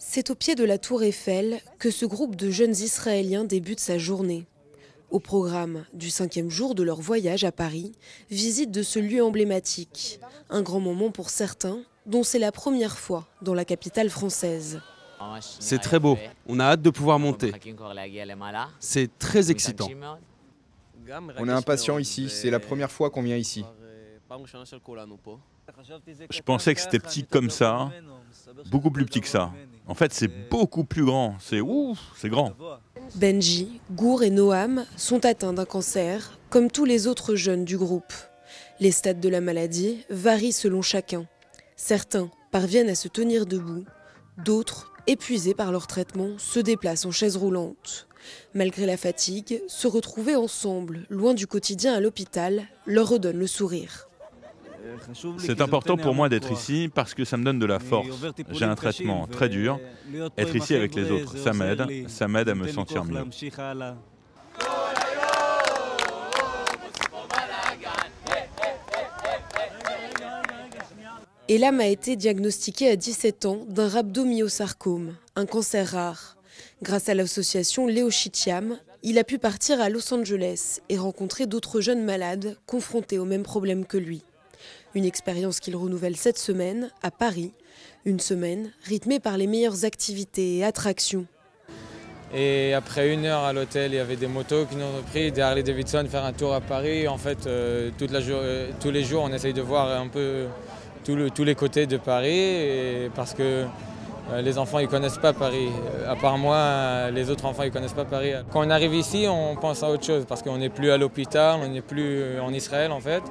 C'est au pied de la tour Eiffel que ce groupe de jeunes Israéliens débute sa journée. Au programme du 5e jour de leur voyage à Paris, visite de ce lieu emblématique. Un grand moment pour certains, dont c'est la première fois dans la capitale française. C'est très beau, on a hâte de pouvoir monter. C'est très excitant. On est impatients ici, c'est la première fois qu'on vient ici. Je pensais que c'était petit comme ça, beaucoup plus petit que ça. En fait, c'est beaucoup plus grand, c'est grand. Benji, Gour et Noam sont atteints d'un cancer, comme tous les autres jeunes du groupe. Les stades de la maladie varient selon chacun. Certains parviennent à se tenir debout, d'autres, épuisés par leur traitement, se déplacent en chaise roulante. Malgré la fatigue, se retrouver ensemble, loin du quotidien à l'hôpital, leur redonne le sourire. C'est important pour moi d'être ici parce que ça me donne de la force. J'ai un traitement très dur. Être ici avec les autres, ça m'aide à me sentir mieux. Elam a été diagnostiqué à 17 ans d'un rhabdomyosarcome, un cancer rare. Grâce à l'association Léo Chitiam, il a pu partir à Los Angeles et rencontrer d'autres jeunes malades confrontés aux mêmes problèmes que lui. Une expérience qu'il renouvelle cette semaine à Paris, une semaine rythmée par les meilleures activités et attractions. Et après 1 heure à l'hôtel, il y avait des motos qui nous ont pris, des Harley Davidson, faire un tour à Paris. En fait, tous les jours, on essaye de voir un peu tous les côtés de Paris, parce que les enfants ils connaissent pas Paris. À part moi, les autres enfants ils connaissent pas Paris. Quand on arrive ici, on pense à autre chose, parce qu'on n'est plus à l'hôpital, on n'est plus en Israël en fait.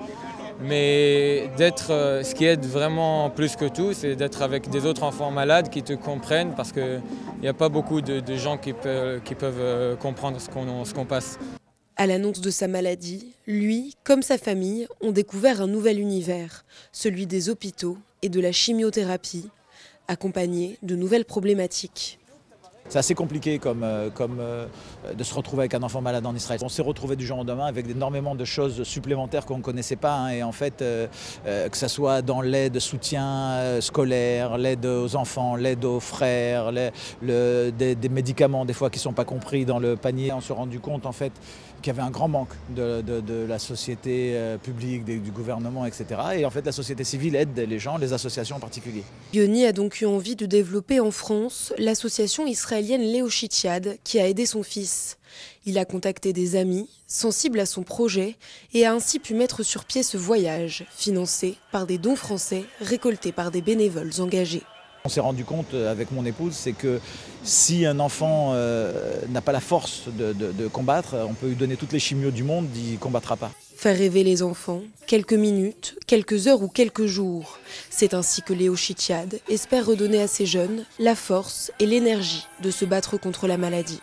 Mais ce qui aide vraiment plus que tout, c'est d'être avec des autres enfants malades qui te comprennent, parce qu'il n'y a pas beaucoup de gens qui peuvent comprendre ce qu'on passe. À l'annonce de sa maladie, lui, comme sa famille, ont découvert un nouvel univers, celui des hôpitaux et de la chimiothérapie, accompagné de nouvelles problématiques. C'est assez compliqué de se retrouver avec un enfant malade en Israël. On s'est retrouvé du jour au lendemain avec énormément de choses supplémentaires qu'on ne connaissait pas. Et en fait, que ce soit dans l'aide, soutien scolaire, l'aide aux enfants, l'aide aux frères, des médicaments des fois qui ne sont pas compris dans le panier, on s'est rendu compte en fait qu'il y avait un grand manque de la société publique, du gouvernement, etc. Et en fait, la société civile aide les gens, les associations en particulier. Yoni a donc eu envie de développer en France l'association israélienne Léo Chitiad qui a aidé son fils. Il a contacté des amis sensibles à son projet et a ainsi pu mettre sur pied ce voyage, financé par des dons français récoltés par des bénévoles engagés. On s'est rendu compte avec mon épouse, c'est que si un enfant n'a pas la force de combattre, on peut lui donner toutes les chimios du monde, il ne combattra pas. Faire rêver les enfants, quelques minutes, quelques heures ou quelques jours. C'est ainsi que Léo Chitiad espère redonner à ces jeunes la force et l'énergie de se battre contre la maladie.